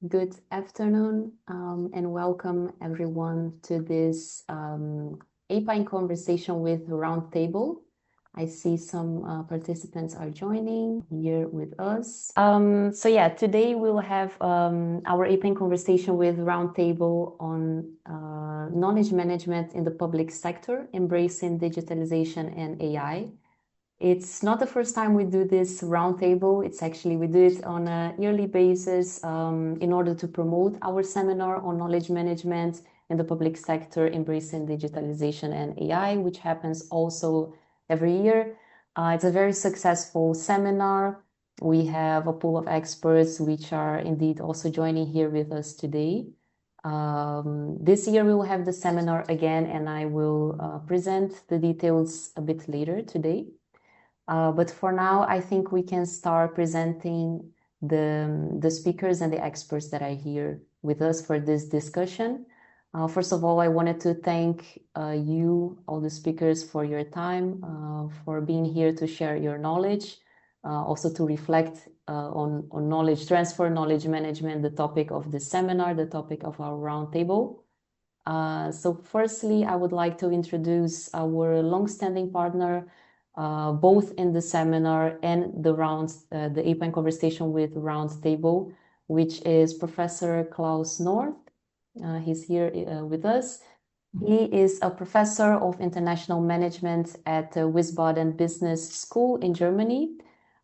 good afternoon, and welcome everyone to this EIPA in conversation with Roundtable. I see some participants are joining here with us. Today we'll have our EIPA in conversation with Roundtable on knowledge management in the public sector, embracing digitalization and AI. It's not the first time we do this roundtable. We do it on a yearly basis in order to promote our seminar on knowledge management in the public sector, embracing digitalization and AI, which happens also every year. It's a very successful seminar. We have a pool of experts which are indeed also joining here with us today. This year we will have the seminar again, and I will present the details a bit later today. But for now, I think we can start presenting the speakers and the experts that are here with us for this discussion. First of all, I wanted to thank you, all the speakers, for your time, for being here to share your knowledge, also to reflect on knowledge transfer, knowledge management, the topic of the seminar, the topic of our roundtable. So firstly, I would like to introduce our long-standing partner, both in the seminar and the EIPA in conversation with Roundtable, which is Professor Klaus North. He's here with us. He is a professor of international management at Wiesbaden Business School in Germany,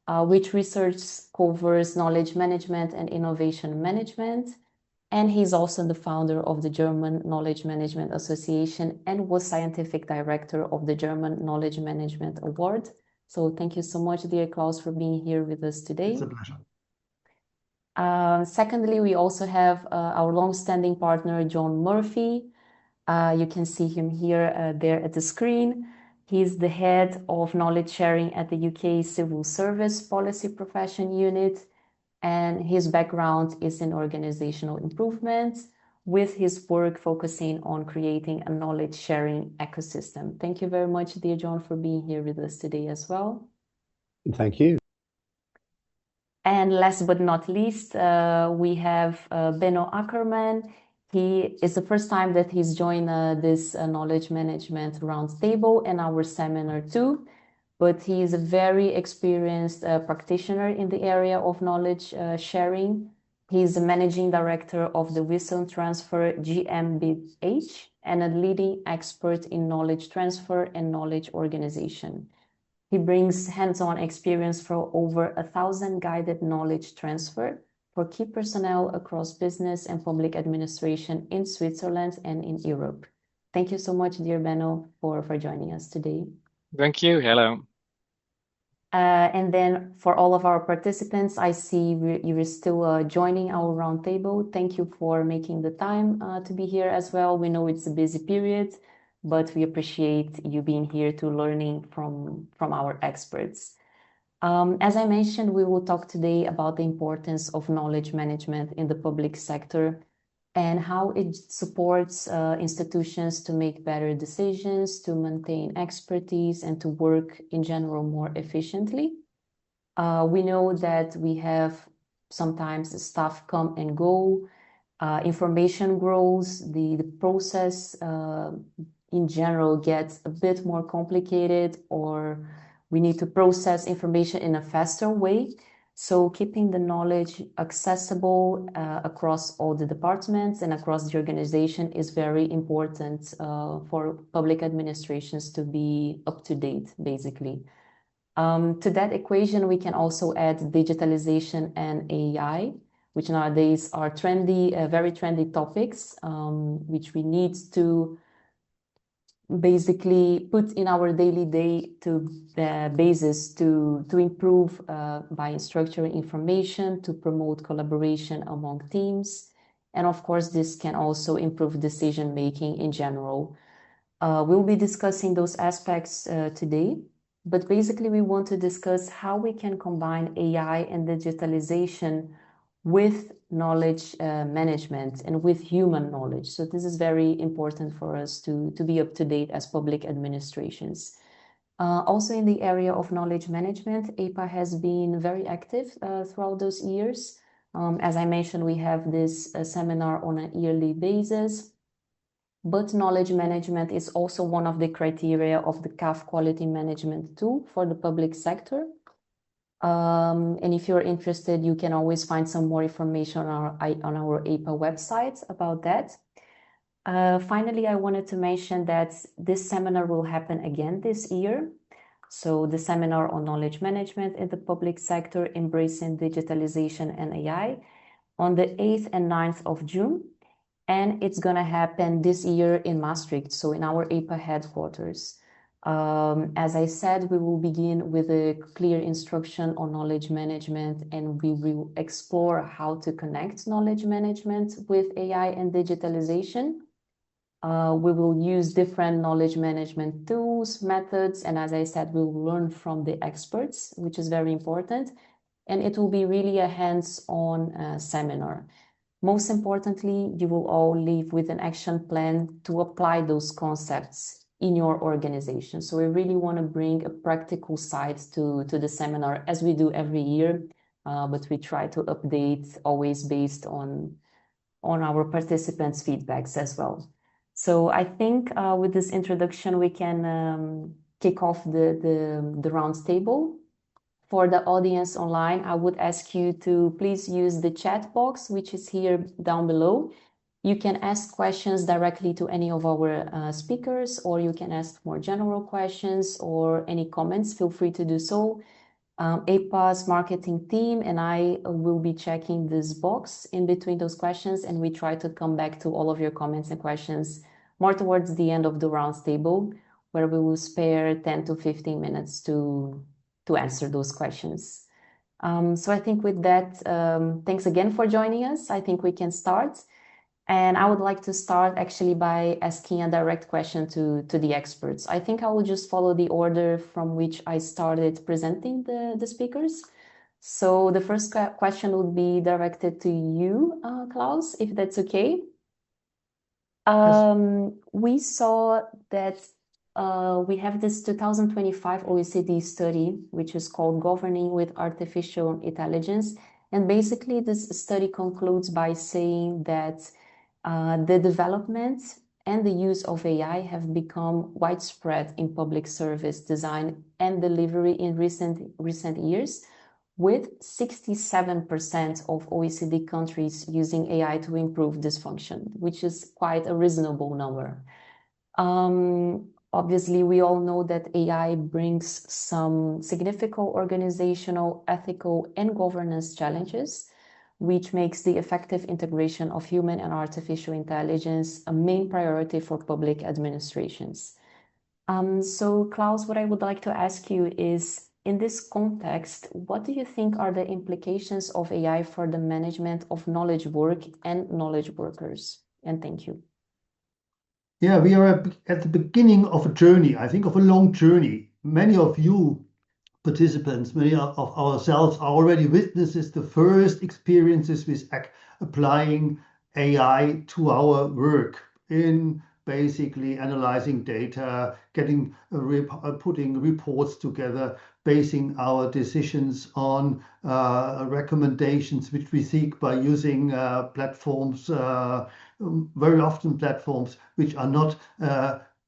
which research covers knowledge management and innovation management. And he's also the founder of the German Knowledge Management Association and was scientific director of the German Knowledge Management Award. So thank you so much, dear Klaus, for being here with us today. It's a pleasure. Secondly, we also have our long-standing partner, John Murphy. You can see him here, there at the screen. He's the head of knowledge sharing at the UK Civil Service Policy Profession Unit. And his background is in organizational improvement, with his work focusing on creating a knowledge sharing ecosystem. Thank you very much, dear John, for being here with us today as well. Thank you. And last but not least, we have Benno Ackerman. He is the first time that he's joined this knowledge management roundtable and our seminar too. But he is a very experienced practitioner in the area of knowledge sharing. He's the managing director of the Wisdom Transfer GmbH and a leading expert in knowledge transfer and knowledge organization. He brings hands-on experience for over 1,000 guided knowledge transfer for key personnel across business and public administration in Switzerland and in Europe. Thank you so much, dear Benno, for joining us today. Thank you. Hello. And then for all of our participants, I see you are still joining our roundtable. Thank you for making the time to be here as well. We know it's a busy period, but we appreciate you being here to learning from our experts. As I mentioned, we will talk today about the importance of knowledge management in the public sector and how it supports institutions to make better decisions, to maintain expertise, and to work in general more efficiently. We know that we have sometimes staff come and go, information grows, the process in general gets a bit more complicated, or we need to process information in a faster way. So keeping the knowledge accessible across all the departments and across the organization is very important for public administrations to be up to date, basically. To that equation, we can also add digitalization and AI, which nowadays are trendy, very trendy topics, which we need to basically put in our daily basis to improve by structuring information, to promote collaboration among teams. And of course, this can also improve decision making in general. We'll be discussing those aspects today, but basically we want to discuss how we can combine AI and digitalization with knowledge management and with human knowledge. So this is very important for us to be up to date as public administrations. Also in the area of knowledge management, EIPA has been very active throughout those years. As I mentioned, we have this seminar on a yearly basis, but knowledge management is also one of the criteria of the CAF quality management tool for the public sector. And if you're interested, you can always find some more information on our EIPA website about that. Finally, I wanted to mention that this seminar will happen again this year. So the seminar on knowledge management in the public sector, embracing digitalization and AI, on the 8th and 9th of June. And it's going to happen this year in Maastricht, so in our EIPA headquarters. As I said, we will begin with a clear instruction on knowledge management, and we will explore how to connect knowledge management with AI and digitalization. We will use different knowledge management tools, methods, and as I said, we will learn from the experts, which is very important. And it will be really a hands-on seminar. Most importantly, you will all leave with an action plan to apply those concepts in your organization. So we really want to bring a practical side to the seminar, as we do every year, but we try to update always based on our participants' feedbacks as well. So I think with this introduction, we can kick off the round table. For the audience online, I would ask you to please use the chat box, which is here down below. You can ask questions directly to any of our speakers, or you can ask more general questions or any comments. Feel free to do so. EIPA's marketing team and I will be checking this box in between those questions, and we try to come back to all of your comments and questions more towards the end of the round table, where we will spare 10 to 15 minutes to answer those questions. So I think with that, thanks again for joining us. I think we can start. And I would like to start actually by asking a direct question to the experts. I think I will just follow the order from which I started presenting the speakers. So the first question would be directed to you, Klaus, if that's okay. Yes. We saw that we have this 2025 OECD study, which is called Governing with Artificial Intelligence. And basically, this study concludes by saying that the development and the use of AI have become widespread in public service design and delivery in recent years, with 67% of OECD countries using AI to improve this function, which is quite a reasonable number. Obviously, we all know that AI brings some significant organizational, ethical, and governance challenges, which makes the effective integration of human and artificial intelligence a main priority for public administrations. So, Klaus, what I would like to ask you is, in this context, what do you think are the implications of AI for the management of knowledge work and knowledge workers? And thank you. Yeah, we are at the beginning of a journey, I think of a long journey. Many of you participants, many of ourselves are already witnesses the first experiences with applying AI to our work in basically analyzing data, getting putting reports together, basing our decisions on recommendations which we seek by using platforms, very often platforms which are not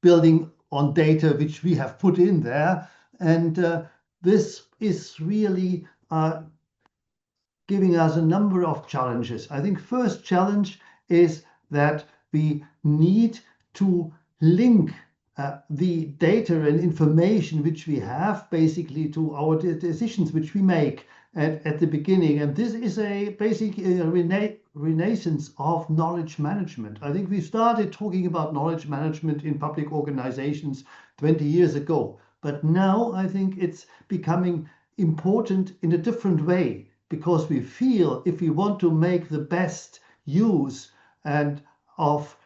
building on data which we have put in there. And this is really giving us a number of challenges. I think first challenge is that we need to link the data and information which we have basically to our decisions which we make at the beginning. And this is a basic renaissance of knowledge management. I think we started talking about knowledge management in public organizations 20 years ago. But now I think it's becoming important in a different way, because we feel if we want to make the best use and of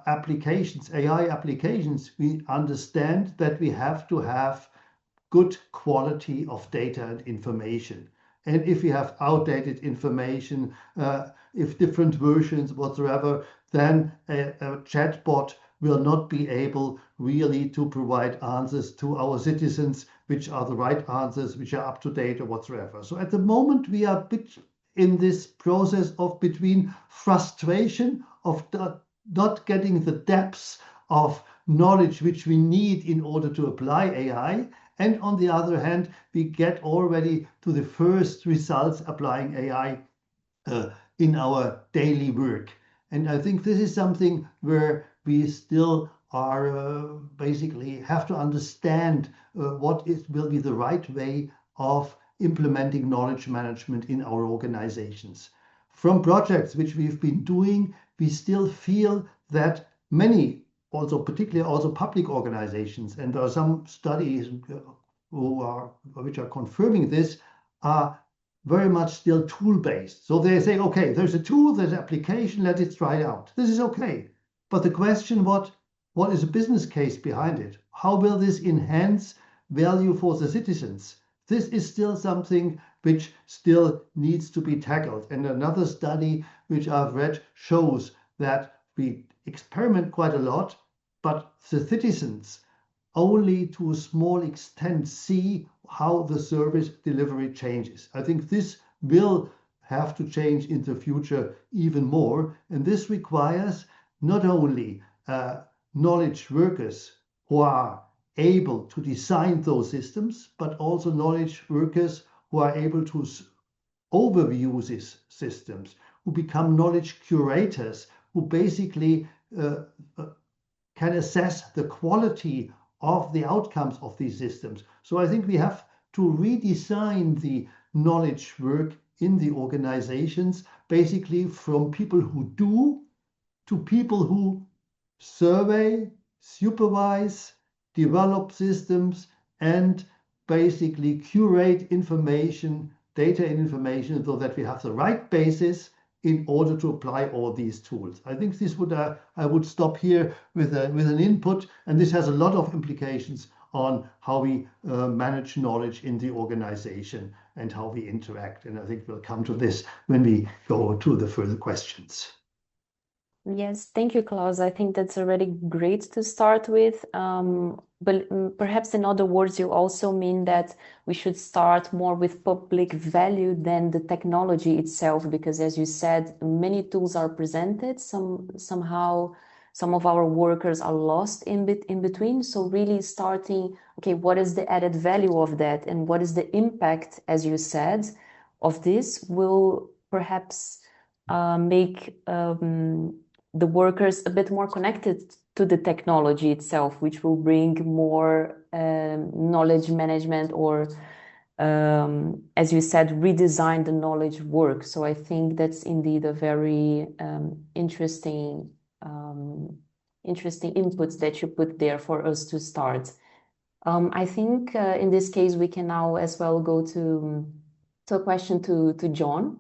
applications, AI applications, we understand that we have to have good quality of data and information. And if we have outdated information, if different versions whatsoever, then a chatbot will not be able really to provide answers to our citizens, which are the right answers, which are up to date or whatsoever. So at the moment, we are a bit in this process of between frustration of not getting the depths of knowledge which we need in order to apply AI. And on the other hand, we get already to the first results applying AI in our daily work. And I think this is something where we still are basically have to understand will be the right way of implementing knowledge management in our organizations. From projects which we've been doing, we still feel that many, also particularly also public organizations, and there are some studies which are confirming this, are very much still tool-based. So they say, okay, there's a tool, there's an application, let it try it out. This is okay. But the question, what is a business case behind it? How will this enhance value for the citizens? This is still something which still needs to be tackled. And another study which I've read shows that we experiment quite a lot, but the citizens only to a small extent see how the service delivery changes. I think this will have to change in the future even more. And this requires not only knowledge workers who are able to design those systems, but also knowledge workers who are able to overview these systems, who become knowledge curators, who basically can assess the quality of the outcomes of these systems. So I think we have to redesign the knowledge work in the organizations, basically from people who do to people who survey, supervise, develop systems, and basically curate information, data and information, so that we have the right basis in order to apply all these tools. I think this would I would stop here with an input, and this has a lot of implications on how we manage knowledge in the organization and how we interact. And I think we'll come to this when we go to the further questions. Yes, thank you, Klaus. I think that's already great to start with. But perhaps in other words, you also mean that we should start more with public value than the technology itself, because as you said, many tools are presented. Somehow some of our workers are lost in between. So really starting, okay, what is the added value of that, and what is the impact, as you said, of this will perhaps make the workers a bit more connected to the technology itself, which will bring more knowledge management or, as you said, redesign the knowledge work. So I think that's indeed a very interesting inputs that you put there for us to start. I think in this case, we can now as well go to a question to John.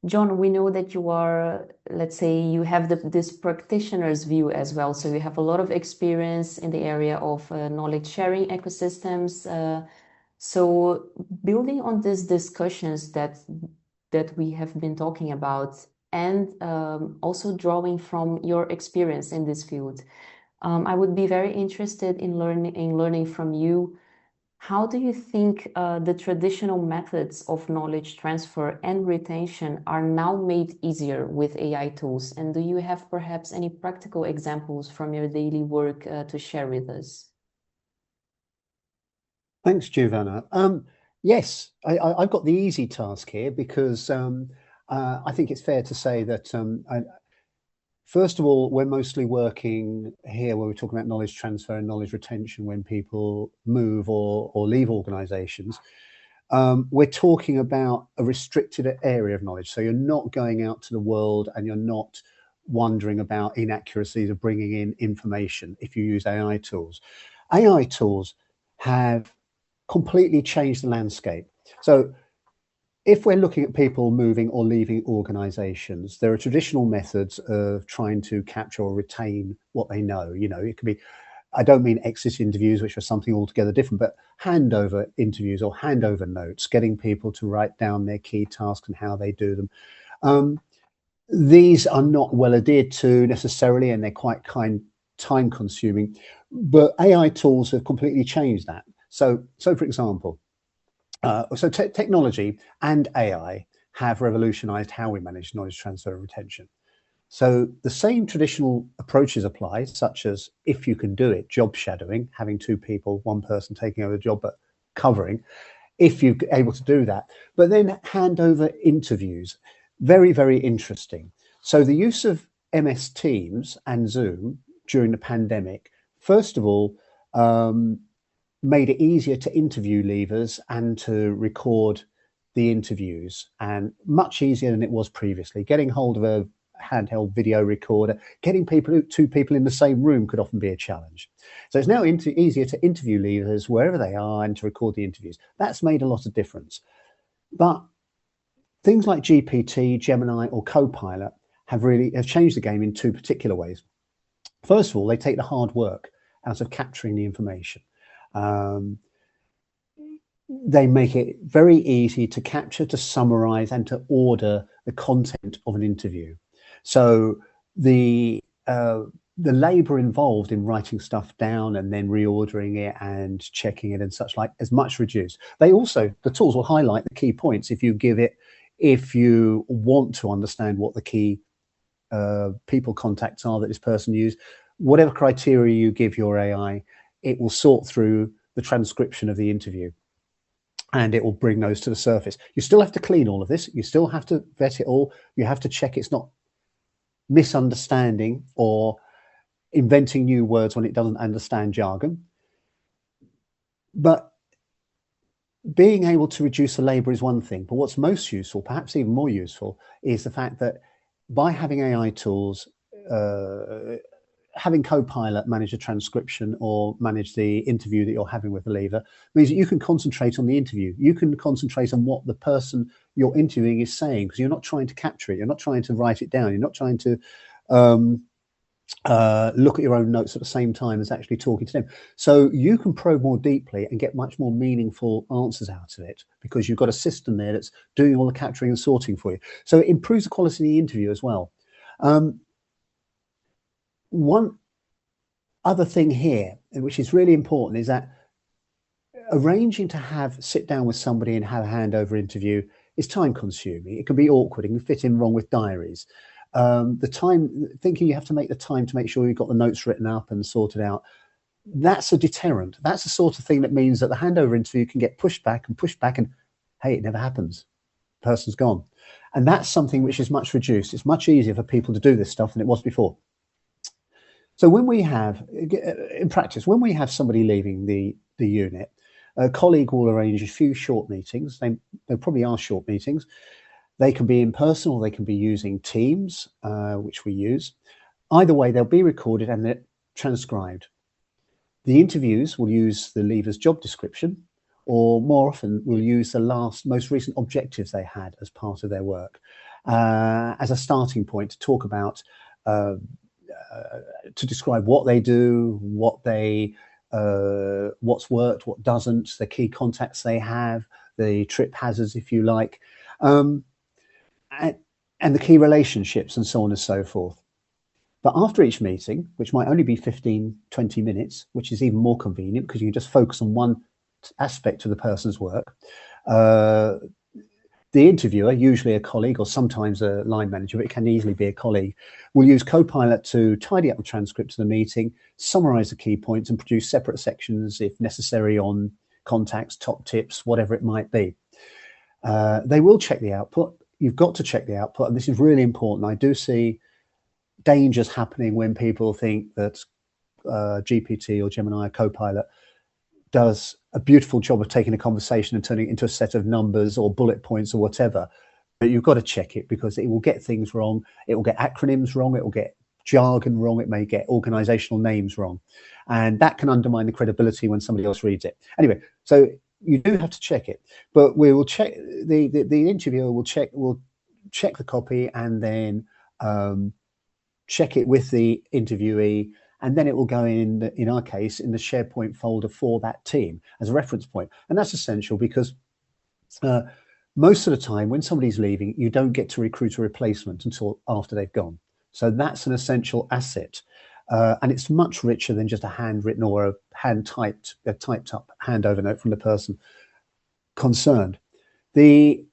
John, we know that you are, let's say, you have this practitioner's view as well. So you have a lot of experience in the area of knowledge sharing ecosystems. So building on these discussions that we have been talking about, and also drawing from your experience in this field, I would be very interested in learning from you. How do you think the traditional methods of knowledge transfer and retention are now made easier with AI tools? And do you have perhaps any practical examples from your daily work to share with us? Thanks, Giovanna. Yes, I've got the easy task here because I think it's fair to say that first of all, we're mostly working here where we're talking about knowledge transfer and knowledge retention when people move or leave organizations. We're talking about a restricted area of knowledge. So you're not going out to the world and you're not wondering about inaccuracies of bringing in information if you use AI tools. AI tools have completely changed the landscape. So if we're looking at people moving or leaving organizations, there are traditional methods of trying to capture or retain what they know. You know, it could be, I don't mean exit interviews, which are something altogether different, but handover interviews or handover notes, getting people to write down their key tasks and how they do them. These are not well adhered to necessarily, and they're quite time consuming, but AI tools have completely changed that. So for example, So technology and AI have revolutionized how we manage knowledge transfer and retention. So the same traditional approaches apply, such as, if you can do it, job shadowing, having two people, one person taking over the job but covering, if you're able to do that. But then handover interviews, very, very interesting. So the use of MS Teams and Zoom during the pandemic, first of all, made it easier to interview leavers and to record the interviews, and much easier than it was previously. Getting hold of a handheld video recorder, getting two people in the same room could often be a challenge. So it's now easier to interview leavers wherever they are and to record the interviews. That's made a lot of difference. But things like GPT, Gemini, or Copilot have changed the game in two particular ways. First of all, they take the hard work out of capturing the information. They make it very easy to capture, to summarize, and to order the content of an interview. So the labor involved in writing stuff down and then reordering it and checking it and such like is much reduced. The tools will highlight the key points if you want to understand what the key people contacts are that this person used. Whatever criteria you give your AI, it will sort through the transcription of the interview and it will bring those to the surface. You still have to clean all of this. You still have to vet it all. You have to check it's not misunderstanding or inventing new words when it doesn't understand jargon. But being able to reduce the labor is one thing, but what's most useful, perhaps even more useful, is the fact that by having AI tools, having Copilot manage a transcription or manage the interview that you're having with the leaver means that you can concentrate on the interview. You can concentrate on what the person you're interviewing is saying, because you're not trying to capture it. You're not trying to write it down. You're not trying to look at your own notes at the same time as actually talking to them. So you can probe more deeply and get much more meaningful answers out of it because you've got a system there that's doing all the capturing and sorting for you. So it improves the quality of the interview as well. One other thing here, which is really important, is that arranging to sit down with somebody and have a handover interview is time consuming. It can be awkward. It can fit in wrong with diaries. Thinking you have to make the time to make sure you've got the notes written up and sorted out, that's a deterrent. That's the sort of thing that means that the handover interview can get pushed back and hey, it never happens. The person's gone. And that's something which is much reduced. It's much easier for people to do this stuff than it was before. So when we have, in practice, when we have somebody leaving the unit, a colleague will arrange a few short meetings. They probably are short meetings. They can be in person or they can be using Teams, which we use. Either way, they'll be recorded and they're transcribed. The interviews will use the leaver's job description, or more often will use the most recent objectives they had as part of their work as a starting point to talk about, to describe what they do, what's worked, what doesn't, the key contacts they have, the trip hazards, if you like, and the key relationships and so on and so forth. But after each meeting, which might only be 15, 20 minutes, which is even more convenient because you can just focus on one aspect of the person's work, the interviewer, usually a colleague or sometimes a line manager, but it can easily be a colleague, will use Copilot to tidy up the transcript of the meeting, summarize the key points and produce separate sections if necessary on contacts, top tips, whatever it might be. They will check the output. You've got to check the output, and this is really important. I do see dangers happening when people think that GPT or Gemini or Copilot does a beautiful job of taking a conversation and turning it into a set of numbers or bullet points or whatever. But you've got to check it because it will get things wrong. It will get acronyms wrong. It will get jargon wrong. It may get organizational names wrong. And that can undermine the credibility when somebody else reads it. Anyway, so you do have to check it. But we will check, the interviewer will check the copy and then check it with the interviewee, and then it will go in our case, in the SharePoint folder for that team as a reference point. And that's essential because most of the time when somebody's leaving, you don't get to recruit a replacement until after they've gone. So that's an essential asset. And it's much richer than just a handwritten or a typed up handover note from the person. concerned. The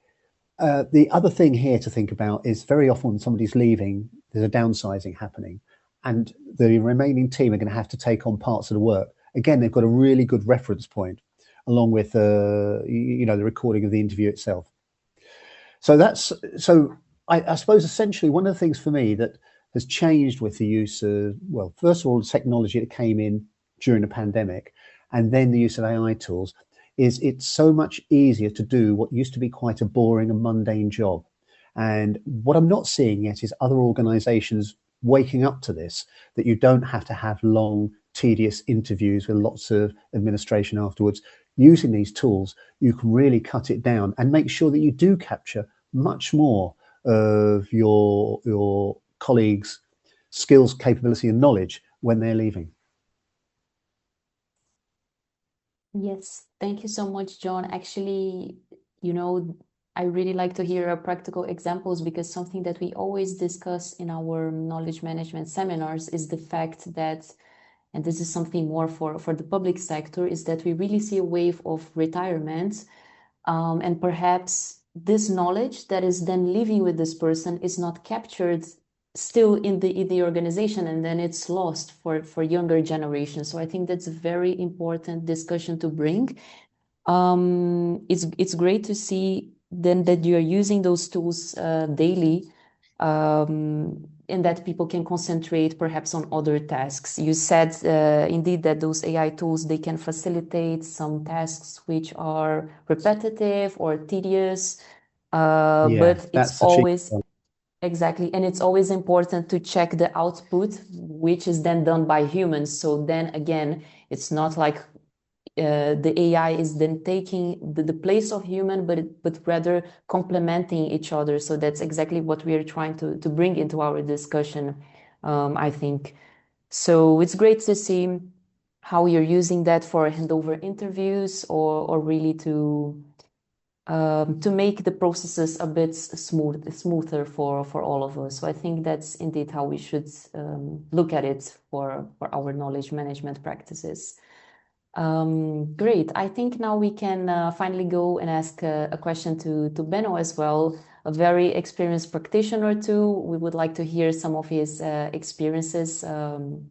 other thing here to think about is very often when somebody's leaving, there's a downsizing happening, and the remaining team are going to have to take on parts of the work. Again, they've got a really good reference point, along with the recording of the interview itself. So I suppose essentially one of the things for me that has changed with the use of, well, first of all, the technology that came in during the pandemic, and then the use of AI tools, is it's so much easier to do what used to be quite a boring and mundane job. And what I'm not seeing yet is other organizations waking up to this, that you don't have to have long, tedious interviews with lots of administration afterwards. Using these tools, you can really cut it down and make sure that you do capture much more of your colleagues' skills, capability, and knowledge when they're leaving. Yes, thank you so much, John. Actually, I really like to hear practical examples, because something that we always discuss in our knowledge management seminars is the fact that, and this is something more for the public sector, is that we really see a wave of retirement. And perhaps this knowledge that is then living with this person is not captured still in the organization, and then it's lost for younger generations. So I think that's a very important discussion to bring. It's great to see then that you are using those tools daily, and that people can concentrate perhaps on other tasks. You said indeed that those AI tools, they can facilitate some tasks which are repetitive or tedious, but it's That's the cheap always one. exactly, and it's always important to check the output, which is then done by humans. So then again, it's not like the AI is then taking the place of human, but rather complementing each other. So that's exactly what we are trying to bring into our discussion, I think. So it's great to see how you're using that for handover interviews, or really to make the processes a bit smoother for all of us. So I think that's indeed how we should look at it for our knowledge management practices. Great. I think now we can finally go and ask a question to Benno as well, a very experienced practitioner too. We would like to hear some of his experiences in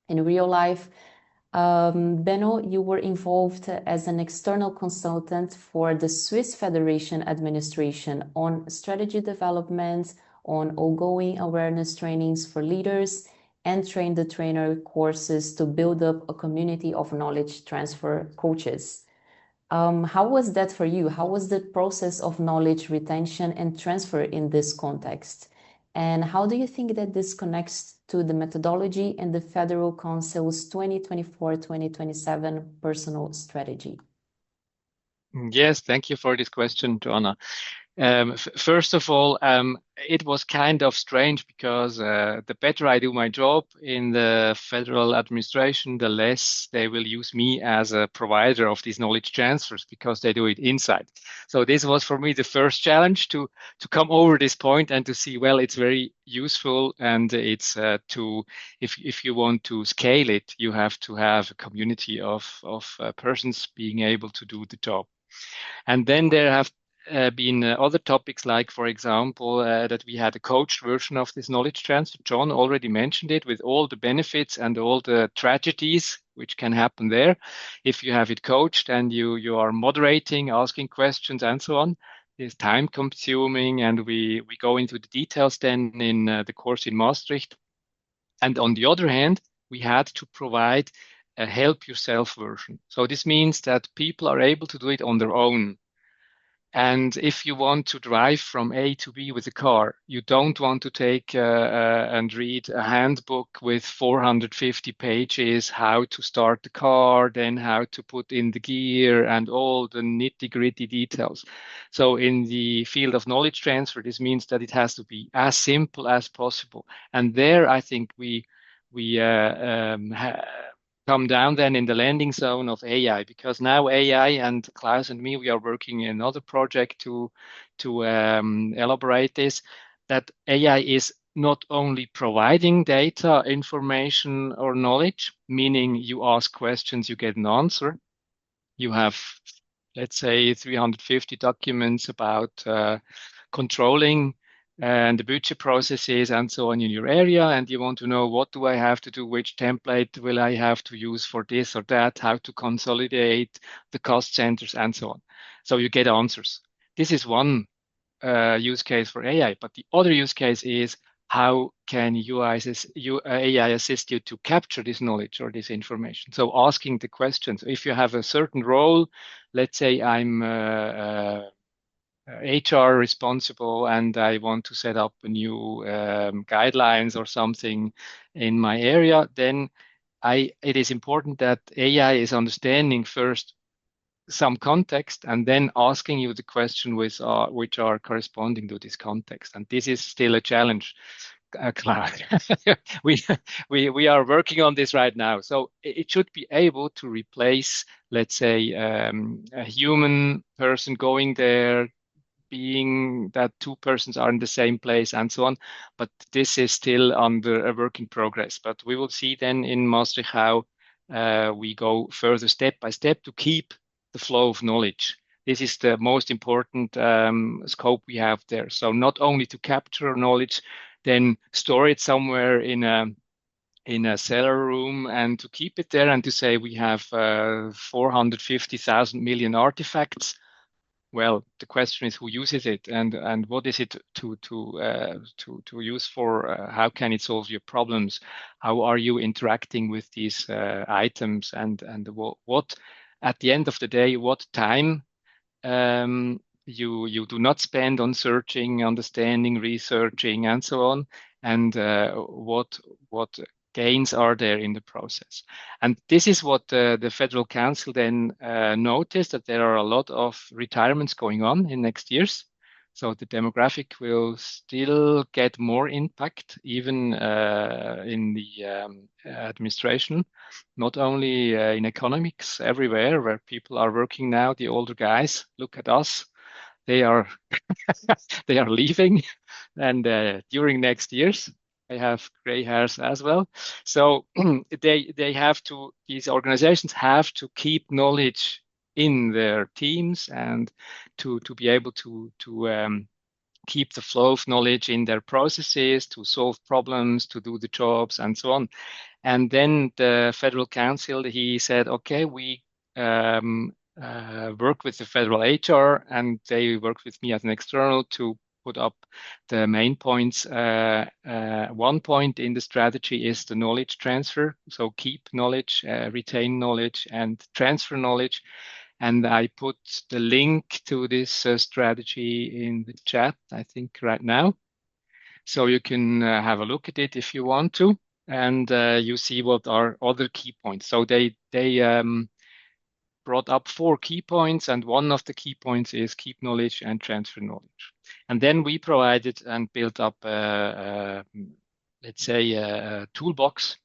real life. Benno, you were involved as an external consultant for the Swiss Federation Administration on strategy development, on ongoing awareness trainings for leaders, and train the trainer courses to build up a community of knowledge transfer coaches. How was that for you? How was the process of knowledge retention and transfer in this context? And how do you think that this connects to the methodology and the Federal Council's 2024-2027 personal strategy? Yes, thank you for this question, Joanna. First of all, it was kind of strange because the better I do my job in the federal administration, the less they will use me as a provider of these knowledge transfers, because they do it inside. So this was for me the first challenge to come over this point and to see, well, it's very useful, and it's if you want to scale it, you have to have a community of persons being able to do the job. And then there have been other topics, like, for example, that we had a coached version of this knowledge transfer. John already mentioned it, with all the benefits and all the tragedies which can happen there if you have it coached and you are moderating, asking questions, and so on. It's time consuming, and we go into the details then in the course in Maastricht. And on the other hand, we had to provide a help yourself version. So this means that people are able to do it on their own. And if you want to drive from A to B with a car, you don't want to take and read a handbook with 450 pages, how to start the car, then how to put in the gear, and all the nitty-gritty details. So in the field of knowledge transfer, this means that it has to be as simple as possible. And there, I think we come down then in the landing zone of AI, because now AI, and Klaus and me, we are working in another project to elaborate this, that AI is not only providing data, information, or knowledge, meaning you ask questions, you get an answer. You have let's say 350 documents about controlling and the budget processes and so on in your area, and you want to know what do I have to do, which template will I have to use for this or that, how to consolidate the cost centers and so on. So you get answers. This is one use case for AI, but the other use case is how can AI assist you to capture this knowledge or this information? So asking the questions. If you have a certain role, let's say I'm HR responsible and I want to set up a new guidelines or something in my area, then it is important that AI is understanding first some context and then asking you the question which are corresponding to this context. And this is still a challenge, Clara. we, we are working on this right now. So it should be able to replace, let's say, a human person going there, being that two persons are in the same place and so on. But this is still under a work in progress. But we will see then in Maastricht how we go further step by step to keep the flow of knowledge. This is the most important scope we have there. So not only to capture knowledge, then store it somewhere in a cellar room and to keep it there and to say we have 450,000 million artifacts. Well, the question is who uses it and what is it to use for? How can it solve your problems? How are you interacting with these items and what at the end of the day, what time you do not spend on searching, understanding, researching, and so on, and what gains are there in the process. And this is what the Federal Council then noticed, that there are a lot of retirements going on in next years. So the demographic will still get more impact, even in the administration, not only in economics, everywhere where people are working now. The older guys look at us; they are they are leaving, and during next years, I have gray hairs as well. So they have to. These organizations have to keep knowledge in their teams and to be able to keep the flow of knowledge in their processes, to solve problems, to do the jobs, and so on. And then the Federal Council, he said, okay, we work with the federal HR, and they worked with me as an external to put up the main points. One point in the strategy is the knowledge transfer. So keep knowledge, retain knowledge, and transfer knowledge. And I put the link to this strategy in the chat, I think, right now. So you can have a look at it if you want to, and you see what are other key points. So they brought up 4 key points, and one of the key points is keep knowledge and transfer knowledge. And then we provided and built up, let's say, a toolbox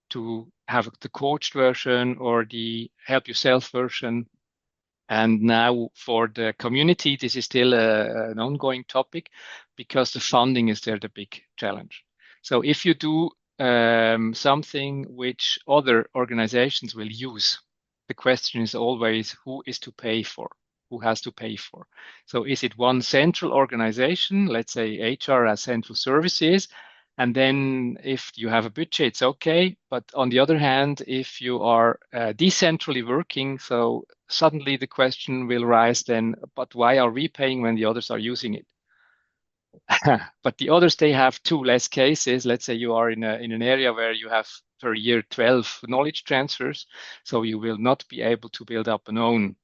to have the coached version or the help yourself version. And now for the community, this is still an ongoing topic because the funding is there the big challenge. So if you do something which other organizations will use, the question is always who is to pay for, who has to pay for. So is it one central organization, let's say HR as central services, and then if you have a budget, it's okay. But on the other hand, if you are decentrally working, so suddenly the question will rise then, but why are we paying when the others are using it? But the others, they have 2 less cases. Let's say you are in an area where you have per year 12 knowledge transfers. So you will not be able to build up an own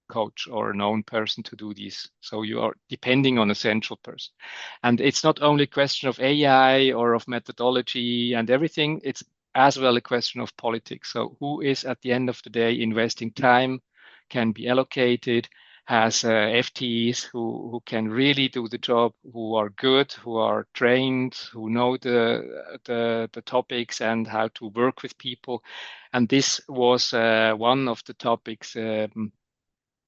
coach or a known person to do this. So you are depending on a central person. And it's not only a question of AI or of methodology and everything, it's as well a question of politics. So who is at the end of the day investing time, can be allocated, has FTEs who can really do the job, who are good, who are trained, who know the topics and how to work with people. And this was one of the topics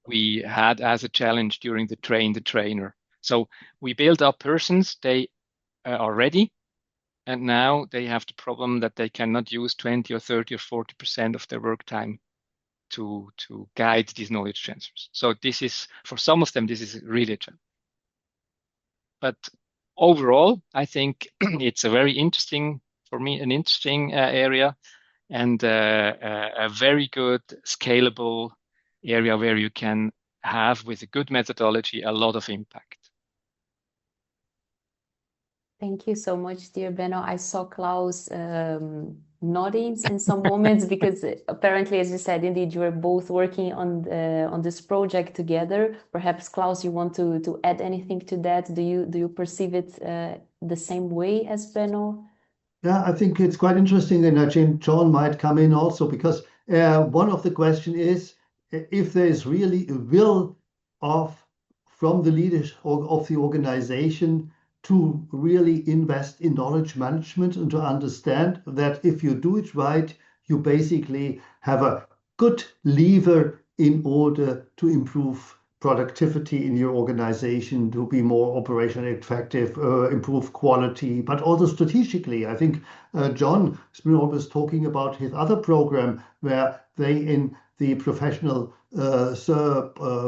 we had as a challenge during the train the trainer. So we build up persons, they are ready, and now they have the problem that they cannot use 20 or 30 or 40% of their work time to guide these knowledge transfers. So this is, for some of them, this is really a challenge. But overall, I think it's a very interesting, for me, an interesting area, and a very good scalable area where you can have, with a good methodology, a lot of impact. Thank you so much, dear Benno. I saw Klaus nodding in some moments because apparently, as you said, indeed, you are both working on this project together. Perhaps, Klaus, you want to add anything to that? Do you perceive it the same way as Benno? Yeah, I think it's quite interesting, and I think John might come in also, because one of the question is if there is really a will from the leaders of the organization to really invest in knowledge management and to understand that if you do it right, you basically have a good lever in order to improve productivity in your organization, to be more operationally effective, improve quality, but also strategically. I think John has been always talking about his other program where they, in the professional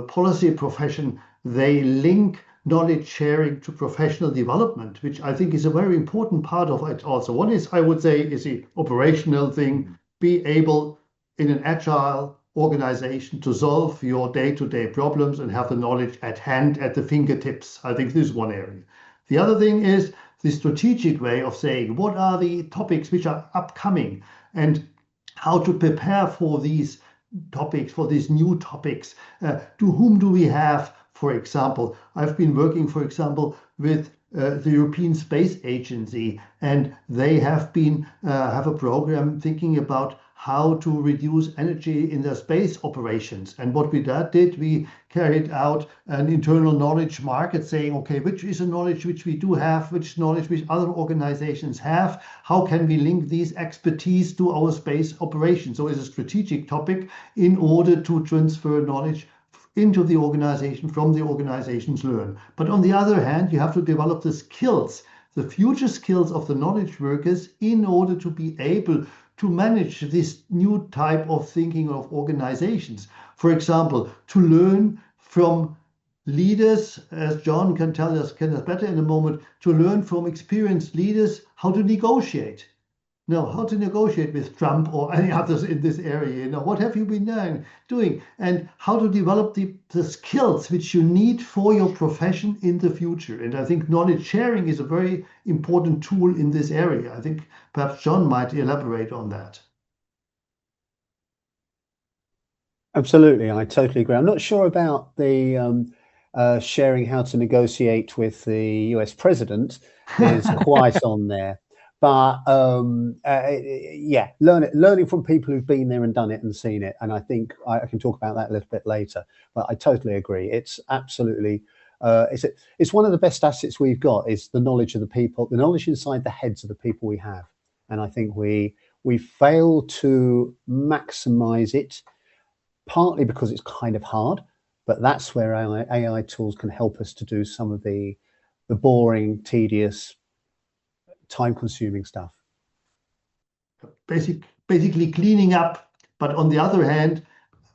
policy profession, they link knowledge sharing to professional development, which I think is a very important part of it also. One is, I would say, is the operational thing, be able in an agile organization to solve your day-to-day problems and have the knowledge at hand, at the fingertips. I think this is one area. The other thing is the strategic way of saying what are the topics which are upcoming and how to prepare for these topics, for these new topics. To whom do we have, for example, I've been working, for example, with the European Space Agency, and they have a program thinking about how to reduce energy in their space operations. And what we did, we carried out an internal knowledge market saying, okay, which is a knowledge which we do have, which knowledge which other organizations have, how can we link these expertise to our space operations? So it's a strategic topic in order to transfer knowledge into the organization, from the organizations learn. But on the other hand, you have to develop the skills, the future skills of the knowledge workers in order to be able to manage this new type of thinking of organizations. For example, to learn from leaders, as John can tell us better in a moment, to learn from experienced leaders how to negotiate. Now, how to negotiate with Trump or any others in this area, what have you been doing, and how to develop the skills which you need for your profession in the future. And I think knowledge sharing is a very important tool in this area. I think perhaps John might elaborate on that. Absolutely, I totally agree. I'm not sure about the sharing how to negotiate with the US president is quite on there. But yeah, learning from people who've been there and done it and seen it. And I think I can talk about that a little bit later. But I totally agree. It's absolutely, it's one of the best assets we've got is the knowledge of the people, the knowledge inside the heads of the people we have. And I think we fail to maximize it, partly because it's kind of hard. But that's where AI tools can help us to do some of the boring, tedious, time-consuming stuff. Basically cleaning up. But on the other hand,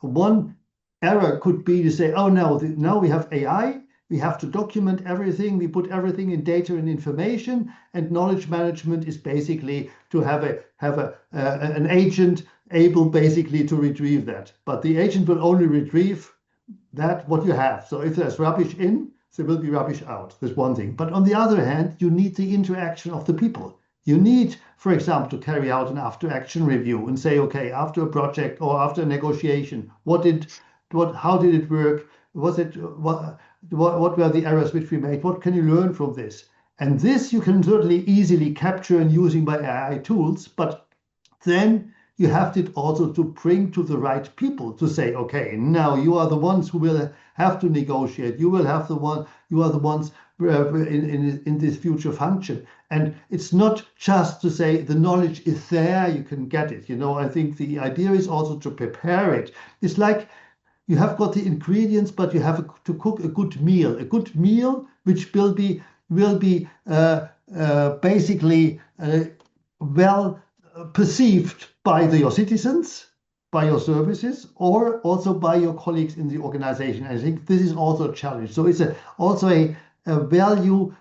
one error could be to say, oh, no, now we have AI, we have to document everything, we put everything in data and information, and knowledge management is basically to have an agent able basically to retrieve that. But the agent will only retrieve that what you have. So if there's rubbish in, there will be rubbish out. That's one thing. But on the other hand, you need the interaction of the people. You need, for example, to carry out an after-action review and say, okay, after a project or after a negotiation, how did it work? What were the errors which we made? What can you learn from this? And this you can certainly easily capture and using by AI tools, but then you have to also to bring to the right people to say, okay, now you are the ones who will have to negotiate. You are the ones in this future function. And it's not just to say the knowledge is there, you can get it. I think the idea is also to prepare it. It's like you have got the ingredients, but you have to cook a good meal which will be basically well perceived by your citizens, by your services or also by your colleagues in the organization. I think this is also a challenge. So it's also a value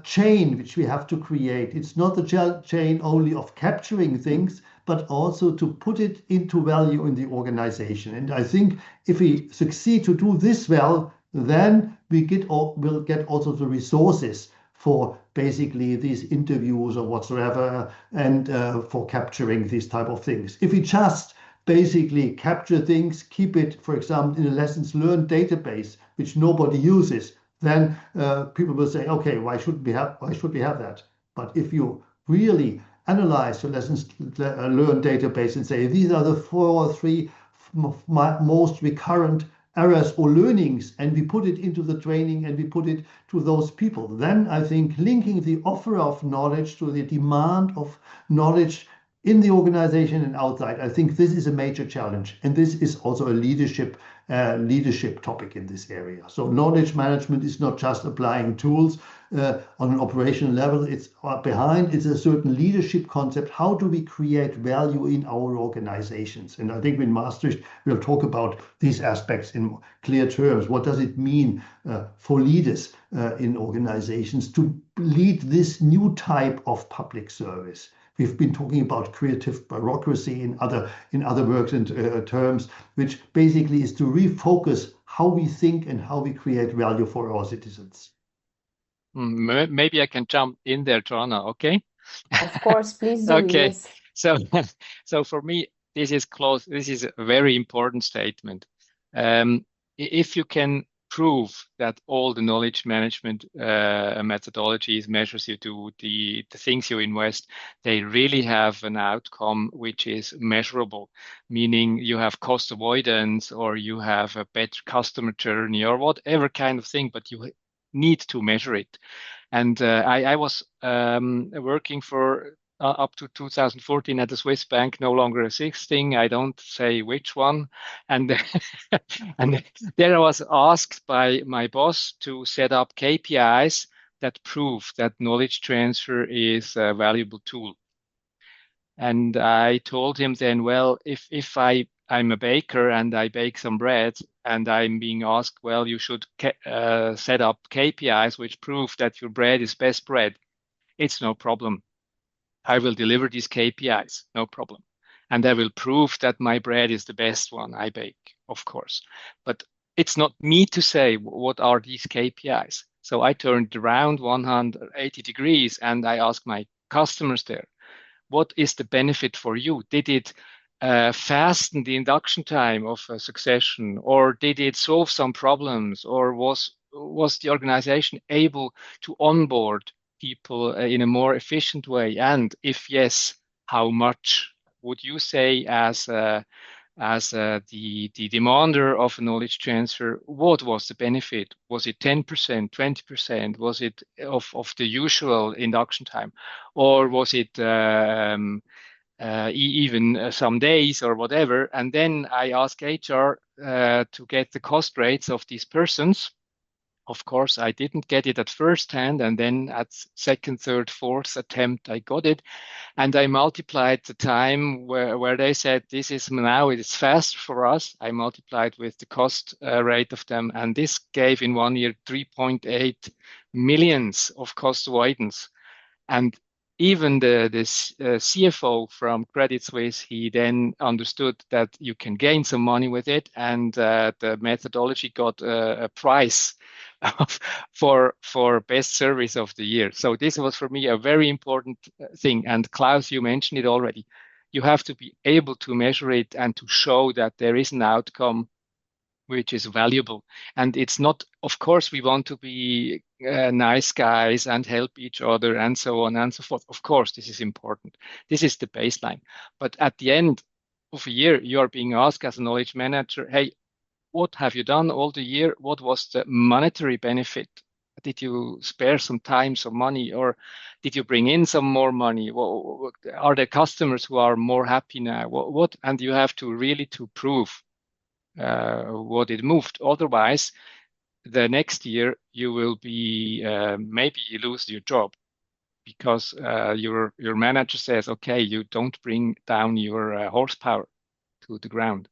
chain which we have to create. It's not a chain only of capturing things, but also to put it into value in the organization. And I think if we succeed to do this well, then we'll get also the resources for basically these interviews or whatsoever, and for capturing these type of things. If we just basically capture things, keep it, for example, in a lessons learned database, which nobody uses, then people will say, okay, why should we have that? But if you really analyze your lessons learned database and say, these are the 4 or 3 most recurrent errors or learnings, and we put it into the training and we put it to those people, then I think linking the offer of knowledge to the demand of knowledge in the organization and outside, I think this is a major challenge. And this is also a leadership topic in this area. So knowledge management is not just applying tools on an operational level. It's it's a certain leadership concept. How do we create value in our organizations? And I think in Maastricht, we'll talk about these aspects in clear terms. What does it mean for leaders in organizations to lead this new type of public service? We've been talking about creative bureaucracy in other works and terms, which basically is to refocus how we think and how we create value for our citizens. Maybe I can jump in there, Joanna, okay? Of course, please do, Okay. yes. So, so for me, this is close. This is a very important statement. If you can prove that all the knowledge management methodologies, measures you do, the things you invest, they really have an outcome which is measurable, meaning you have cost avoidance or you have a better customer journey or whatever kind of thing, but you need to measure it. And I was working for up to 2014 at a Swiss bank, no longer existing. I don't say which one. And, and there I was asked by my boss to set up KPIs that prove that knowledge transfer is a valuable tool. And I told him then, well, if I'm a baker and I bake some bread and I'm being asked, well, you should set up KPIs which prove that your bread is best bread. It's no problem. I will deliver these KPIs, no problem. And I will prove that my bread is the best one I bake, of course. But it's not me to say what are these KPIs. So I turned around 180 degrees and I asked my customers there, what is the benefit for you? Did it fasten the induction time of a succession, or did it solve some problems, or was the organization able to onboard people in a more efficient way? And if yes, how much would you say as the demander of knowledge transfer, what was the benefit? Was it 10%, 20%? Was it of the usual induction time? Or was it even some days or whatever? And then I asked HR to get the cost rates of these persons. Of course, I didn't get it at first hand, and then at second, third, fourth attempt, I got it. And I multiplied the time where they said this is now it is fast for us. I multiplied with the cost rate of them, and this gave in 1 year 3.8 millions of cost avoidance. And even the CFO from Credit Suisse, he then understood that you can gain some money with it, and the methodology got a prize for best service of the year. So this was for me a very important thing. And Klaus, you mentioned it already. You have to be able to measure it and to show that there is an outcome which is valuable. And it's not, of course, we want to be nice guys and help each other and so on and so forth. Of course, this is important. This is the baseline. But at the end of a year, you are being asked as a knowledge manager, hey, what have you done all the year? What was the monetary benefit? Did you spare some time, some money, or did you bring in some more money? Are there customers who are more happy now? And you have to really to prove what it moved. Otherwise, the next year you will be maybe you lose your job because your manager says, okay, you don't bring down your horsepower. to the ground.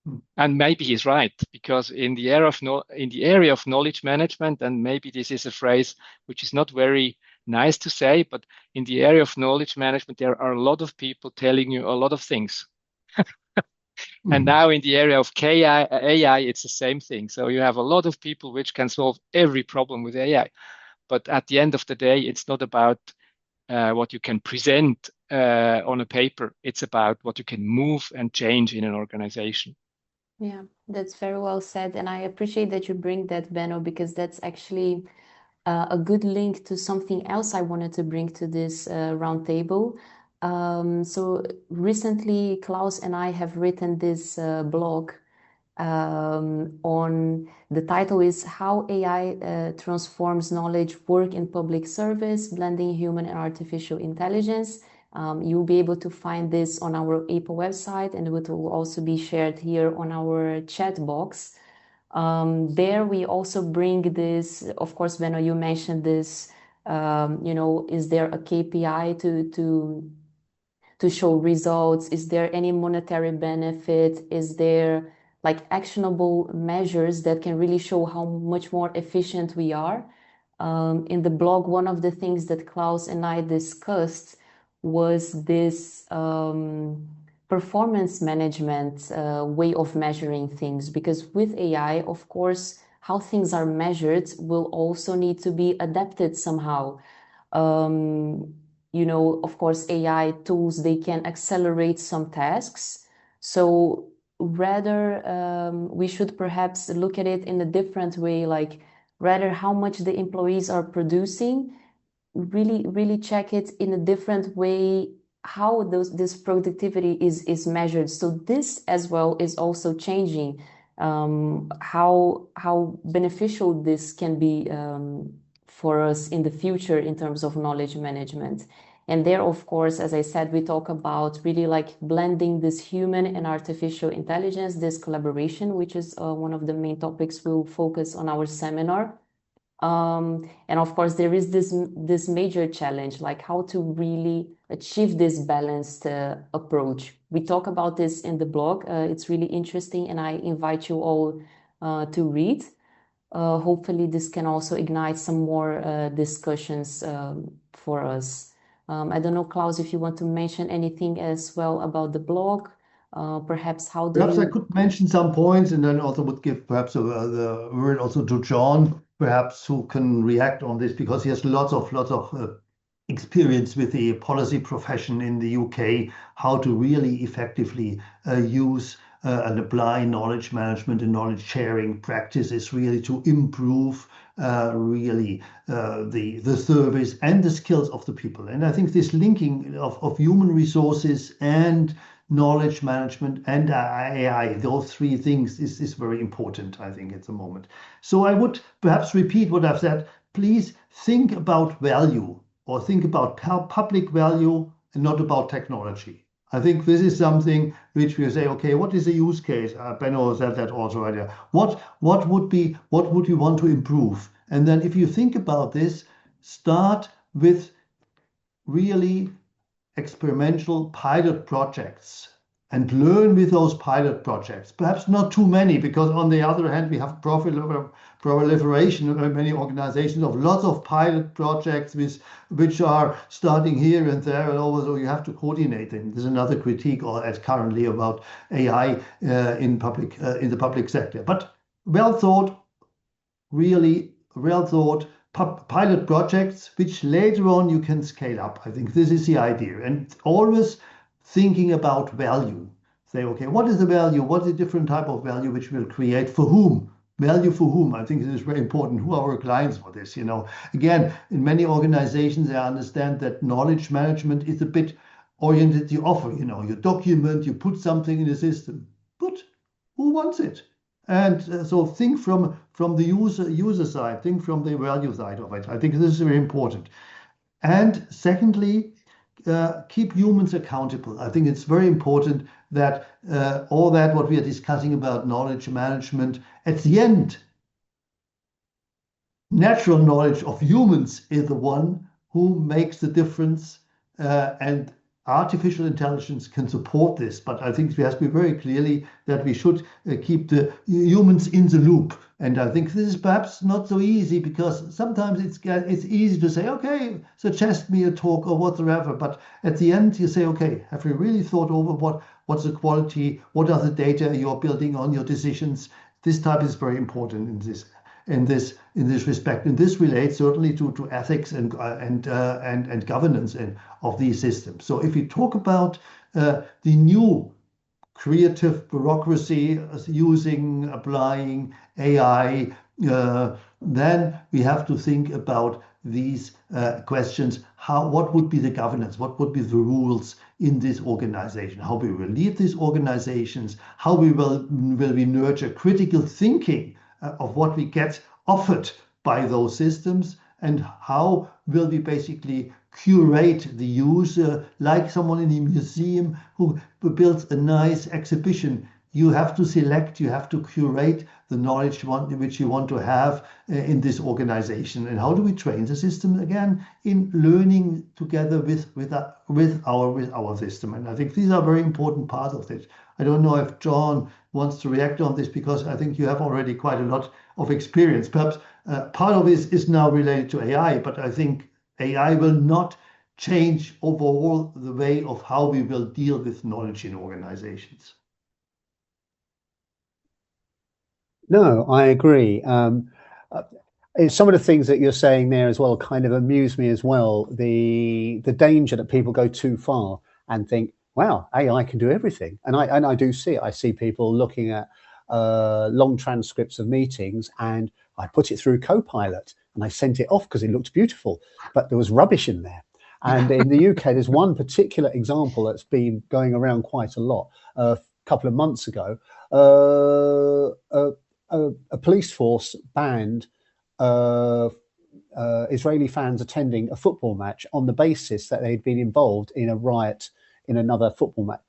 Hmm. And maybe he's right, because in the area of knowledge management, and maybe this is a phrase which is not very nice to say, but in the area of knowledge management, there are a lot of people telling you a lot of things. And now in the area of AI, it's the same thing. So you have a lot of people which can solve every problem with AI. But at the end of the day, it's not about what you can present on a paper. It's about what you can move and change in an organization. Yeah, that's very well said. And I appreciate that you bring that, Benno, because that's actually a good link to something else I wanted to bring to this roundtable. So recently, Klaus and I have written this blog on the title is How AI Transforms Knowledge Work in Public Service, Blending Human and Artificial Intelligence. You'll be able to find this on our EIPA website, and it will also be shared here on our chat box. There we also bring this, of course, Benno, you mentioned this, is there a KPI to show results? Is there any monetary benefit? Is there like actionable measures that can really show how much more efficient we are? In the blog, one of the things that Klaus and I discussed was this performance management way of measuring things, because with AI, of course, how things are measured will also need to be adapted somehow. Of course, AI tools, they can accelerate some tasks. So rather, we should perhaps look at it in a different way, like rather how much the employees are producing, really check it in a different way, how this productivity is measured. So this as well is also changing how beneficial this can be for us in the future in terms of knowledge management. And there, of course, as I said, we talk about really like blending this human and artificial intelligence, this collaboration, which is one of the main topics we'll focus on our seminar. And of course, there is this major challenge, like how to really achieve this balanced approach. We talk about this in the blog. It's really interesting, and I invite you all to read. Hopefully, this can also ignite some more discussions for us. I don't know, Klaus, if you want to mention anything as well about the blog. Perhaps how do Perhaps I you... could mention some points, and then also would give perhaps the word also to John, perhaps, who can react on this, because he has lots of experience with the policy profession in the UK, how to really effectively use and apply knowledge management and knowledge sharing practices really to improve the service and the skills of the people. And I think this linking of human resources and knowledge management and AI, those three things is very important, I think, at the moment. So I would perhaps repeat what I've said. Please think about value, or think about public value and not about technology. I think this is something which we say, okay, what is the use case? Benno said that also earlier. What would you want to improve? And then if you think about this, start with really experimental pilot projects and learn with those pilot projects. Perhaps not too many, because on the other hand, we have proliferation of many organizations of lots of pilot projects which are starting here and there and over, so you have to coordinate them. There's another critique currently about AI in the public sector. But well thought, really well thought pilot projects, which later on you can scale up. I think this is the idea. And always thinking about value. Say, okay, what is the value? What is the different type of value which will create for whom? Value for whom? I think this is very important. Who are our clients for this? Again, in many organizations, I understand that knowledge management is a bit oriented to offer. You document, you put something in the system, but who wants it? And so think from the user side, think from the value side of it. I think this is very important. And secondly, keep humans accountable. I think it's very important that all that what we are discussing about knowledge management, at the end, natural knowledge of humans is the one who makes the difference, and artificial intelligence can support this, but I think it has to be very clearly that we should keep the humans in the loop. And I think this is perhaps not so easy, because sometimes it's easy to say, okay, suggest me a talk or whatever. But at the end, you say, okay, have you really thought over what's the quality? What are the data you're building on your decisions? This type is very important in this respect, and this relates certainly to ethics and governance of these systems. So if we talk about the new creative bureaucracy applying AI, then we have to think about these questions. What would be the governance? What would be the rules in this organization? How we will lead these organizations? How will we nurture critical thinking of what we get offered by those systems? And how will we basically curate the user, like someone in a museum who builds a nice exhibition? You have to select, you have to curate the knowledge which you want to have in this organization. And how do we train the system again in learning together with our system? And I think these are very important parts of it. I don't know if John wants to react on this, because I think you have already quite a lot of experience. Perhaps part of this is now related to AI, but I think AI will not change overall the way of how we will deal with knowledge in organizations. No, I agree. Some of the things that you're saying there as well kind of amuse me as well. The danger that people go too far and think, wow, AI can do everything. And I do see it. I see people looking at long transcripts of meetings, and I put it through Copilot and I sent it off because it looked beautiful, but there was rubbish in there. And in the UK, there's one particular example that's been going around quite a lot. A couple of months ago, a police force banned Israeli fans attending a football match on the basis that they'd been involved in a riot in another football match.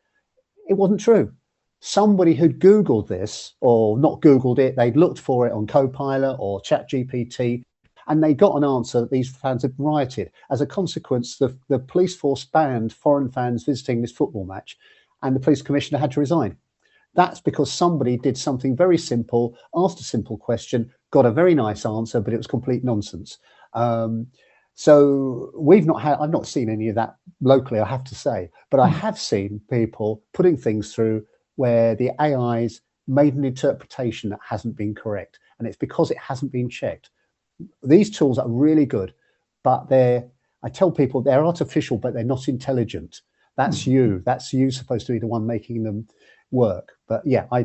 It wasn't true. Somebody had Googled this, or not Googled it, they'd looked for it on Copilot or ChatGPT, and they got an answer that these fans had rioted. As a consequence, the police force banned foreign fans visiting this football match, and the police commissioner had to resign. That's because somebody did something very simple, asked a simple question, got a very nice answer, but it was complete nonsense. So I've not seen any of that locally, I have to say, but I have seen people putting things through where the AI's made an interpretation that hasn't been correct. And it's because it hasn't been checked. These tools are really good, but I tell people they're artificial, but they're not intelligent. That's you supposed to be the one making them work. But yeah, I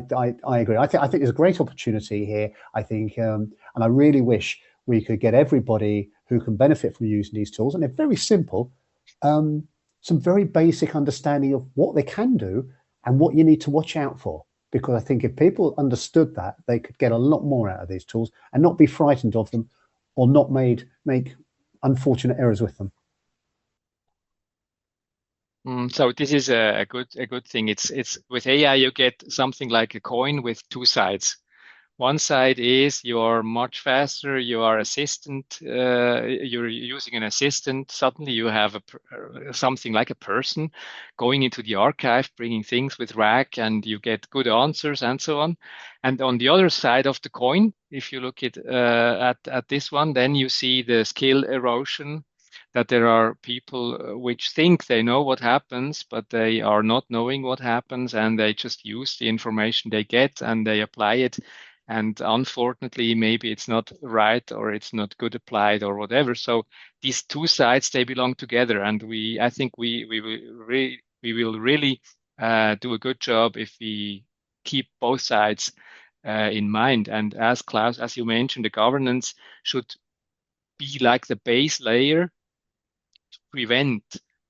agree. I think there's a great opportunity here. I think, and I really wish we could get everybody who can benefit from using these tools, and they're very simple, some very basic understanding of what they can do and what you need to watch out for. Because I think if people understood that, they could get a lot more out of these tools and not be frightened of them, or not make unfortunate errors with them. So this is a good thing. It's with AI you get something like a coin with two sides. One side is you are much faster. You are assistant. You're using an assistant. Suddenly you have something like a person going into the archive, bringing things with RAG, and you get good answers and so on. And on the other side of the coin, if you look at this one, then you see the skill erosion. That there are people which think they know what happens, but they are not knowing what happens, and they just use the information they get and they apply it. And unfortunately, maybe it's not right, or it's not good applied, or whatever. So these two sides, they belong together, and I think we will really do a good job if we keep both sides in mind. And as Klaus, as you mentioned, the governance should be like the base layer to prevent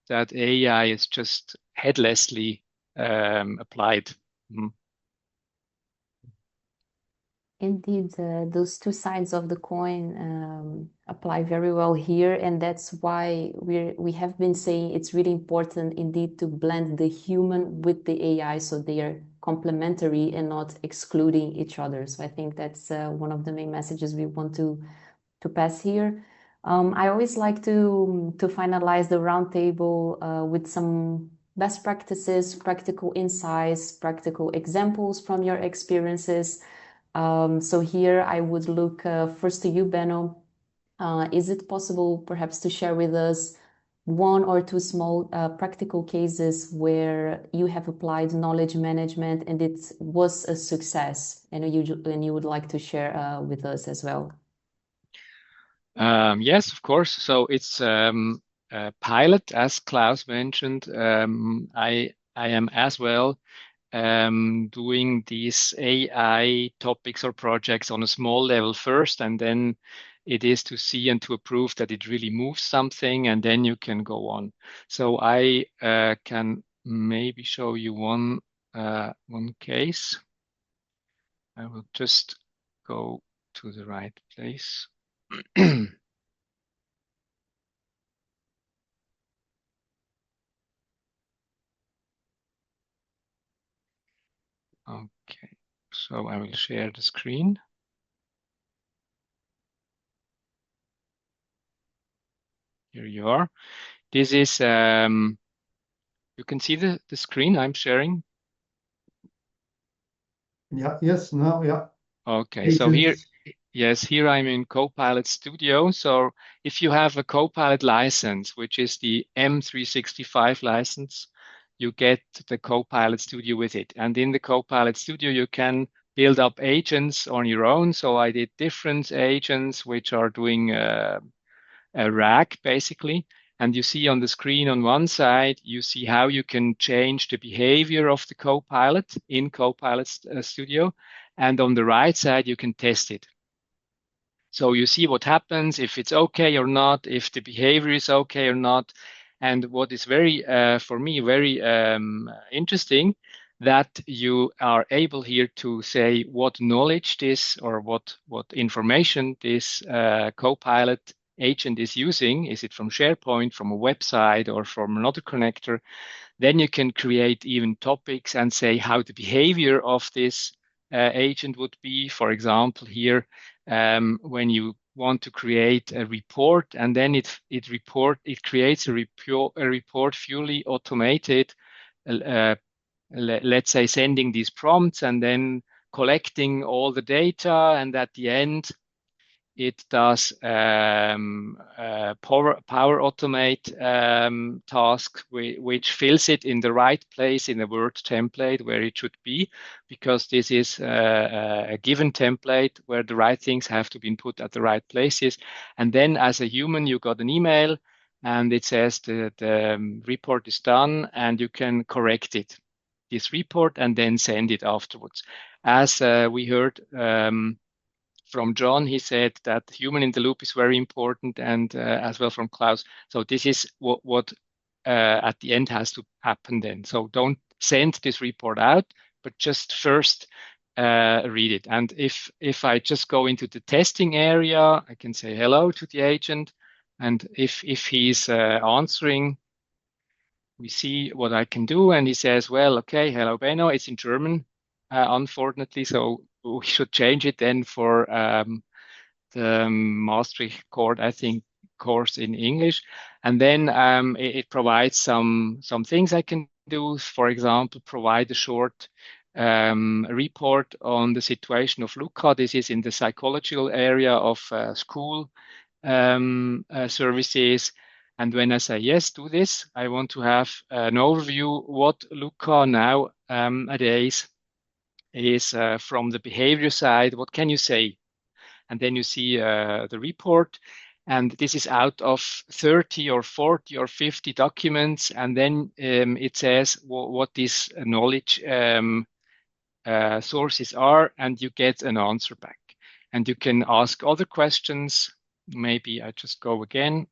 that AI is just headlessly applied. Indeed, those two sides of the coin apply very well here, and that's why we have been saying it's really important indeed to blend the human with the AI, so they are complementary and not excluding each other. So I think that's one of the main messages we want to pass here. I always like to finalize the roundtable with some best practices, practical insights, practical examples from your experiences. So here I would look first to you, Benno. Is it possible perhaps to share with us one or two small practical cases where you have applied knowledge management and it was a success, and you would like to share with us as well? Yes, of course. So it's a pilot, as Klaus mentioned. I am as well doing these AI topics or projects on a small level first, and then it is to see and to approve that it really moves something, and then you can go on. So I can maybe show you one case. I will just go to the right place. Okay, so I will share the screen. Here you are. This is, you can see the screen I'm sharing. Yeah, yes, no, yeah. Okay, so here, yes, here I'm in Copilot Studio. So if you have a Copilot license, which is the M365 license, you get the Copilot Studio with it. And in the Copilot Studio, you can build up agents on your own. So I did different agents which are doing a rack basically. And you see on the screen on one side, you see how you can change the behavior of the Copilot in Copilot Studio. And on the right side, you can test it. So you see what happens, if it's okay or not, if the behavior is okay or not. And what is very, for me, very interesting, that you are able here to say what knowledge this or what information this Copilot agent is using. Is it from SharePoint, from a website, or from another connector? Then you can create even topics and say how the behavior of this agent would be. For example, here, when you want to create a report and then it creates a report fully automated, let's say sending these prompts and then collecting all the data, and at the end it does power automate task, which fills it in the right place in the Word template where it should be, because this is a given template where the right things have to be put at the right places. And then as a human, you got an email and it says the report is done and you can correct it, this report, and then send it afterwards. As we heard from John, he said that human in the loop is very important, and as well from Klaus. So this is what at the end has to happen then. So don't send this report out, but just first read it. And if I just go into the testing area, I can say hello to the agent, and if he's answering, we see what I can do. And he says, well, okay, hello, Benno. It's in German, unfortunately. So we should change it then for the Maastricht court, I think, course in English. And then it provides some things I can do. For example, provide a short report on the situation of Luca. This is in the psychological area of school services. And when I say yes, do this, I want to have an overview what Luca nowadays is from the behavior side. What can you say? And then you see the report. And this is out of 30 or 40 or 50 documents. And then it says what these knowledge sources are, and you get an answer back. And you can ask other questions. Maybe I just go again.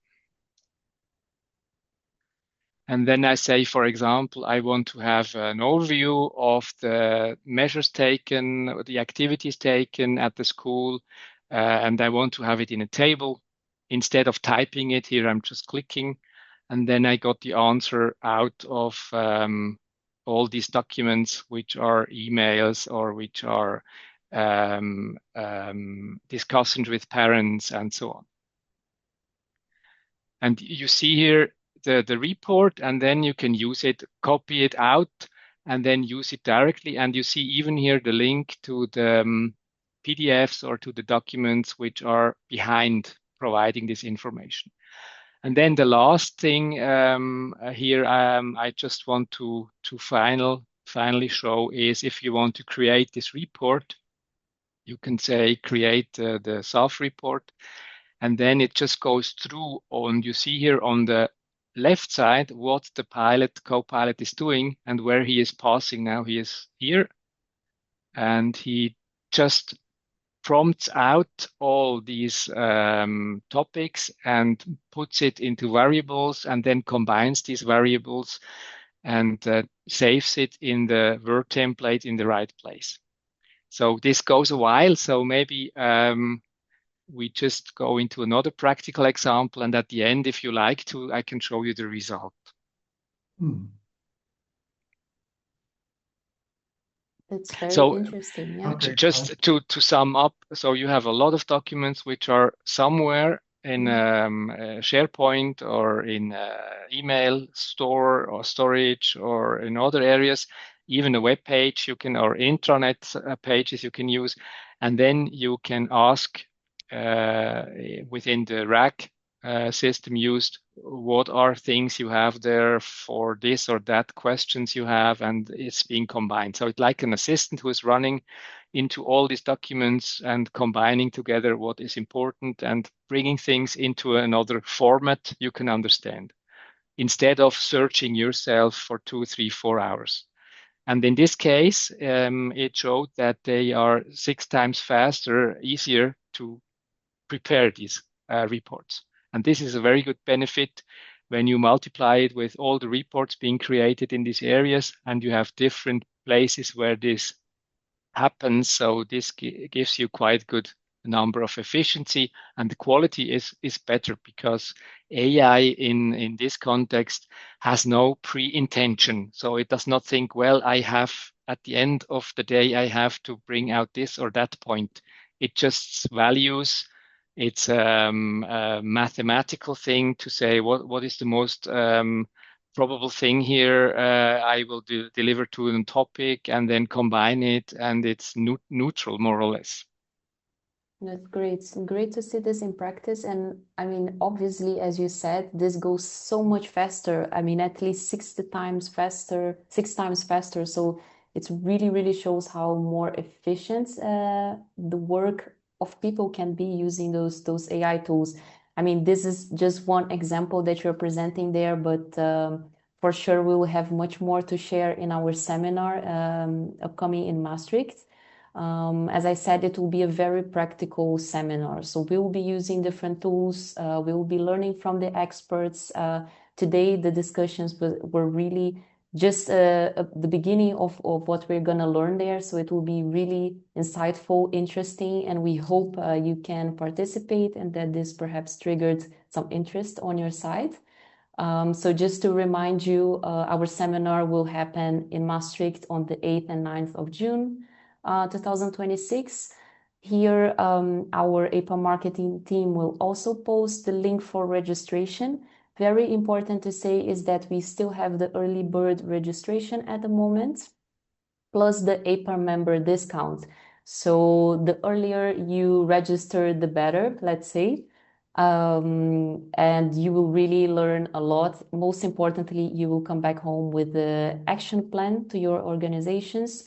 And then I say, for example, I want to have an overview of the measures taken, the activities taken at the school, and I want to have it in a table. Instead of typing it here, I'm just clicking, and then I got the answer out of all these documents, which are emails or which are discussions with parents and so on. And you see here the report, and then you can use it, copy it out, and then use it directly. And you see even here the link to the PDFs or to the documents which are behind providing this information. And then the last thing here I just want to finally show is if you want to create this report, you can say create the SAF report, and then it just goes through on, you see here on the left side what the co-pilot is doing and where he is passing. Now he is here, and he just prompts out all these topics and puts it into variables, and then combines these variables and saves it in the Word template in the right place. So this goes a while. So maybe we just go into another practical example, and at the end, if you like to, I can show you the result. That's very interesting. Yeah. Okay. Just to sum up, so you have a lot of documents which are somewhere in SharePoint or in email store or storage or in other areas, even a web page you can, or intranet pages you can use, and then you can ask within the rack system used, what are things you have there for this or that questions you have, and it's being combined. So it's like an assistant who is running into all these documents and combining together what is important and bringing things into another format you can understand, instead of searching yourself for 2, 3, 4 hours. And in this case, it showed that they are 6 times faster, easier to prepare these reports. And this is a very good benefit when you multiply it with all the reports being created in these areas, and you have different places where this happens. So this gives you quite good number of efficiency, and the quality is better because AI in this context has no pre-intention. So it does not think, well, I have at the end of the day, I have to bring out this or that point. It just values. It's a mathematical thing to say what is the most probable thing here. I will deliver to a topic and then combine it, and it's neutral more or less. That's great. It's great to see this in practice. And I mean, obviously, as you said, this goes so much faster. I mean, at least 60 times faster, 6 times faster. So it really, really shows how more efficient the work of people can be using those AI tools. I mean, this is just one example that you're presenting there, but for sure we will have much more to share in our seminar upcoming in Maastricht. As I said, it will be a very practical seminar. So we will be using different tools. We will be learning from the experts. Today, the discussions were really just the beginning of what we're going to learn there. So it will be really insightful, interesting, and we hope you can participate and that this perhaps triggered some interest on your side. So just to remind you, our seminar will happen in Maastricht on the 8th and 9th of June. 2026. Here, our EIPA marketing team will also post the link for registration. Very important to say is that we still have the early bird registration at the moment, plus the EIPA member discount. So the earlier you register, the better, let's say. And you will really learn a lot. Most importantly, you will come back home with the action plan to your organizations.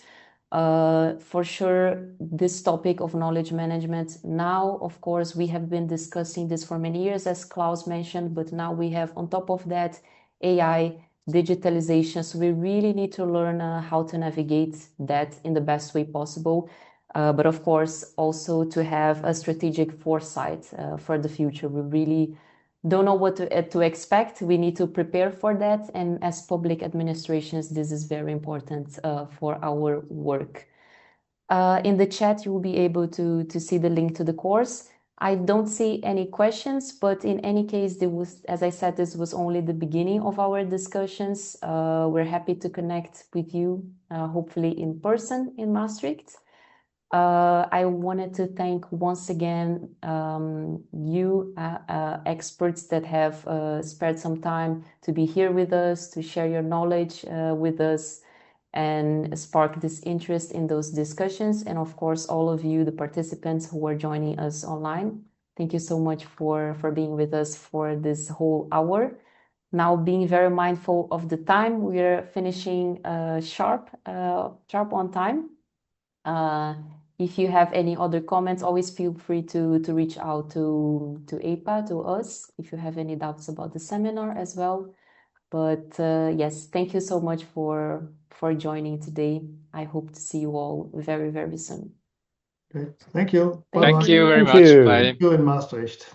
For sure, this topic of knowledge management now, of course, we have been discussing this for many years, as Klaus mentioned, but now we have on top of that AI, digitalization. So we really need to learn how to navigate that in the best way possible. But of course, also to have a strategic foresight for the future. We really don't know what to expect. We need to prepare for that. And as public administrations, this is very important for our work. In the chat, you will be able to see the link to the course. I don't see any questions, but in any case, there was, as I said, this was only the beginning of our discussions. We're happy to connect with you, hopefully in person in Maastricht. I wanted to thank once again you experts that have spared some time to be here with us, to share your knowledge with us and spark this interest in those discussions. And of course, all of you, the participants who are joining us online. Thank you so much for being with us for this whole hour. Now, being very mindful of the time, we are finishing sharp on time. If you have any other comments, always feel free to reach out to EIPA, to us, if you have any doubts about the seminar as well. But yes, thank you so much for joining today. I hope to see you all very, very soon. Okay. Thank you. Thank Thank Bye-bye. you very Thank much. you. Bye. See you in Maastricht.